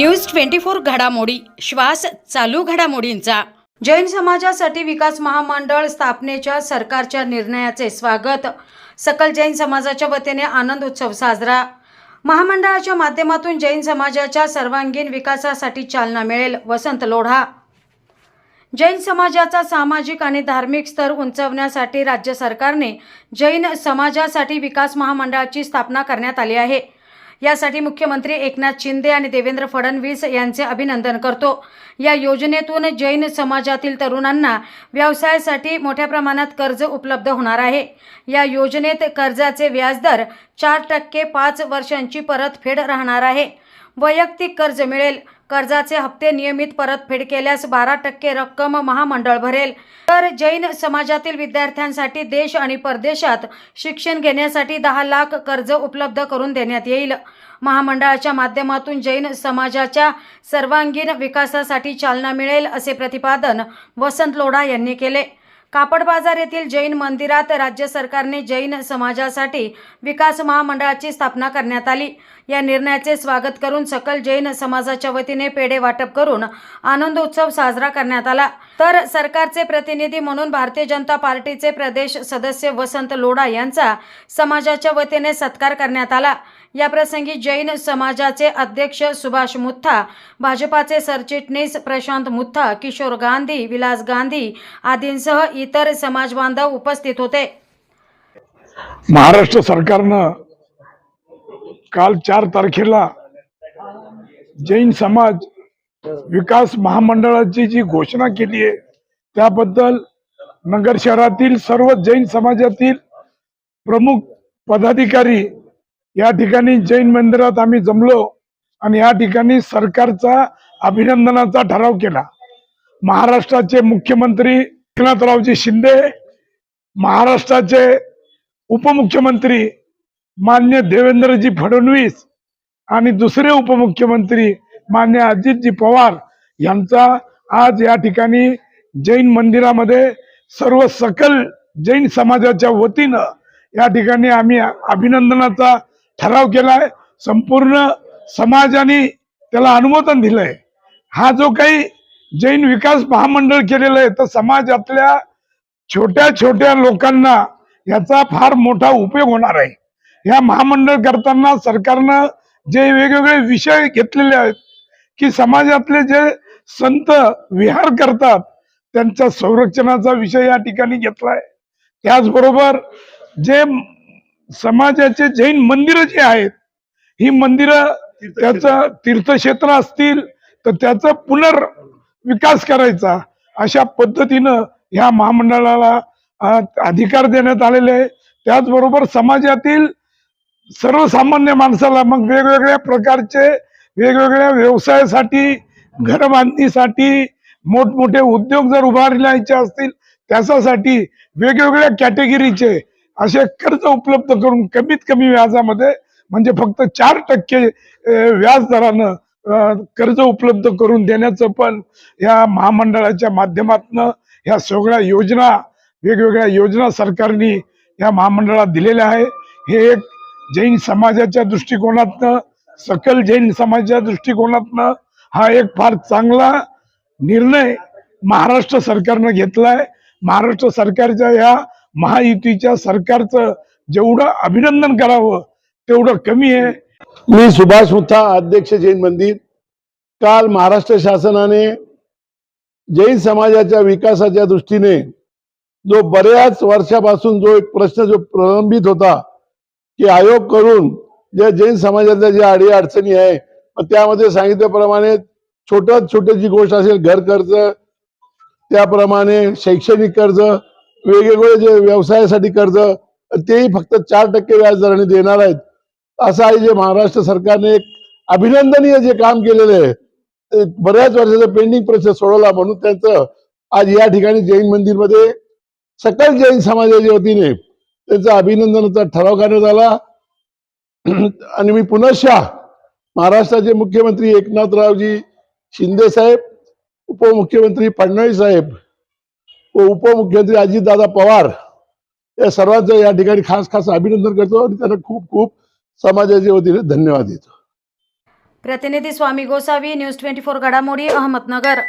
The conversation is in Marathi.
न्यूज 24 घडामोडी श्वास चालू घडामोडींचा। जैन समाजासाठी विकास महामंडळ स्थापनेच्या सरकारच्या निर्णयाचे स्वागत। सकल जैन समाजाच्या वतीने आनंद उत्सव साजरा। महामंडळाच्या माध्यमातून जैन समाजाच्या सर्वांगीण विकासासाठी चालना मिळेल। वसंत लोढा। जैन समाजाचा सामाजिक आणि धार्मिक स्तर उंचावण्यासाठी राज्य सरकारने जैन समाजासाठी विकास महामंडळाची स्थापना करण्यात आली आहे। यासाठी मुख्यमंत्री एकनाथ शिंदे आणि देवेंद्र फडणवीस यांचे अभिनंदन करतो। या योजनेतून जैन समाजातील तरुणांना व्यवसायासाठी मोठ्या प्रमाणात कर्ज उपलब्ध होणार आहे। या योजनेत कर्जाचे व्याजदर 4% 5 वर्षांची परतफेड राहणार आहे। वैयक्तिक कर्ज मिळेल। कर्जाचे हप्ते नियमित परतफेड केल्यास 12% रक्कम महामंडळ भरेल। तर जैन समाजातील विद्यार्थ्यांसाठी देश आणि परदेशात शिक्षण घेण्यासाठी 10 लाख कर्ज उपलब्ध करून देण्यात येईल। महामंडळाच्या माध्यमातून जैन समाजाच्या सर्वांगीण विकासासाठी चालना मिळेल असे प्रतिपादन वसंत लोढा यांनी केले। कापड बाजार येथील जैन मंदिरात राज्य सरकारने जैन समाजासाठी विकास महामंडळाची स्थापना करण्यात आली। या निर्णयाचे स्वागत करून सकल जैन समाजाच्या वतीने पेढे वाटप करून आनंद उत्सव साजरा करण्यात आला। तर सरकारचे प्रतिनिधी म्हणून भारतीय जनता पार्टीचे प्रदेश सदस्य वसंत लोढा यांचा समाजाच्या वतीने सत्कार करण्यात आला। या प्रसंगी जैन समाजाचे अध्यक्ष सुभाष मुथा, भाजपाचे सरचिटणीस प्रशांत मुथा, किशोर गांधी, विलास गांधी आदींसह इतर समाज बांधव उपस्थित होते। महाराष्ट्र सरकारनं काल 4 तारखेला जैन समाज विकास महामंडळाची जी घोषणा केली आहे त्याबद्दल नगर शहरातील सर्व जैन समाजातील प्रमुख पदाधिकारी या ठिकाणी जैन मंदिरात आम्ही जमलो आणि या ठिकाणी सरकारचा अभिनंदनाचा ठराव केला। महाराष्ट्राचे मुख्यमंत्री एकनाथरावजी शिंदे, महाराष्ट्राचे उपमुख्यमंत्री मान्य देवेंद्रजी फडणवीस आणि दुसरे उपमुख्यमंत्री मान्य अजितजी पवार यांचा आज या ठिकाणी जैन मंदिरामध्ये सर्व सकल जैन समाजाच्या वतीनं या ठिकाणी आम्ही अभिनंदनाचा ठराव केलाय। संपूर्ण समाजाने त्याला अनुमोदन दिलंय। हा जो काही जैन विकास महामंडळ केलेलं आहे तर समाजातल्या छोट्या छोट्या लोकांना याचा फार मोठा उपयोग होणार आहे। या महामंडळ करताना सरकारनं जे वेगवेगळे विषय घेतलेले आहेत की समाजातले जे संत विहार करतात त्यांच्या संरक्षणाचा विषय या ठिकाणी घेतलाय। त्याचबरोबर जे समाजाचे जैन मंदिरं जी आहेत ही मंदिरं त्याचं तीर्थक्षेत्र असतील तर त्याचा पुनर्विकास करायचा अशा पद्धतीनं ह्या महामंडळाला अधिकार देण्यात आलेले आहे। त्याचबरोबर समाजातील सर्वसामान्य माणसाला मग वेगवेगळ्या प्रकारचे वेगवेगळ्या व्यवसायासाठी, घर बांधणीसाठी, मोठमोठे उद्योग जर उभारायचे असतील त्यासाठी वेगवेगळ्या कॅटेगरीचे असे कर्ज उपलब्ध करून कमीत कमी व्याजामध्ये म्हणजे फक्त 4% व्याज दरानं कर्ज उपलब्ध करून देण्याचं पण या महामंडळाच्या माध्यमातून ह्या सगळ्या योजना वेगवेगळ्या योजना सरकारने या महामंडळात दिलेल्या आहे। हे एक जैन समाजाच्या दृष्टिकोनातनं, सकल जैन समाजाच्या दृष्टिकोनातनं हा एक फार चांगला निर्णय महाराष्ट्र सरकारनं घेतलाय। महाराष्ट्र सरकारच्या या महायुतीच्या सरकारचं जेवढं अभिनंदन करावं तेवढं कमी आहे। मी सुभाष मुथा, अध्यक्ष जैन मंदिर। काल महाराष्ट्र शासनाने जैन समाजाच्या विकासाच्या दृष्टीने जो बऱ्याच वर्षापासून जो एक प्रश्न जो प्रलंबित होता की आयोग करून जे जैन समाजाच्या ज्या अडीअडचणी आहे त्यामध्ये सांगितल्याप्रमाणे छोटी जी गोष्ट असेल घर कर्ज, त्याप्रमाणे शैक्षणिक कर्ज, वेगवेगळे जे व्यवसायासाठी कर्ज तेही फक्त 4% व्याजदराने देणार आहेत। असं आहे जे महाराष्ट्र सरकारने एक अभिनंदनीय जे काम केलेलं आहे बऱ्याच वर्षाचा पेंडिंग प्रोसेस सोडवला म्हणून त्यांचं आज या ठिकाणी जैन मंदिरमध्ये सकल जैन समाजाच्या वतीने त्यांचा अभिनंदनाचा ठराव करण्यात आला। आणि मी पुनश्च महाराष्ट्राचे मुख्यमंत्री एकनाथरावजी शिंदे साहेब, उपमुख्यमंत्री फडणवीस साहेब व उपमुख्यमंत्री अजितदादा पवार या सर्वांचं या ठिकाणी खास अभिनंदन करतो आणि त्यांना खूप समाजाच्या वतीने धन्यवाद देतो। प्रतिनिधी स्वामी गोसावी, न्यूज 24 घडामोडी, अहमदनगर.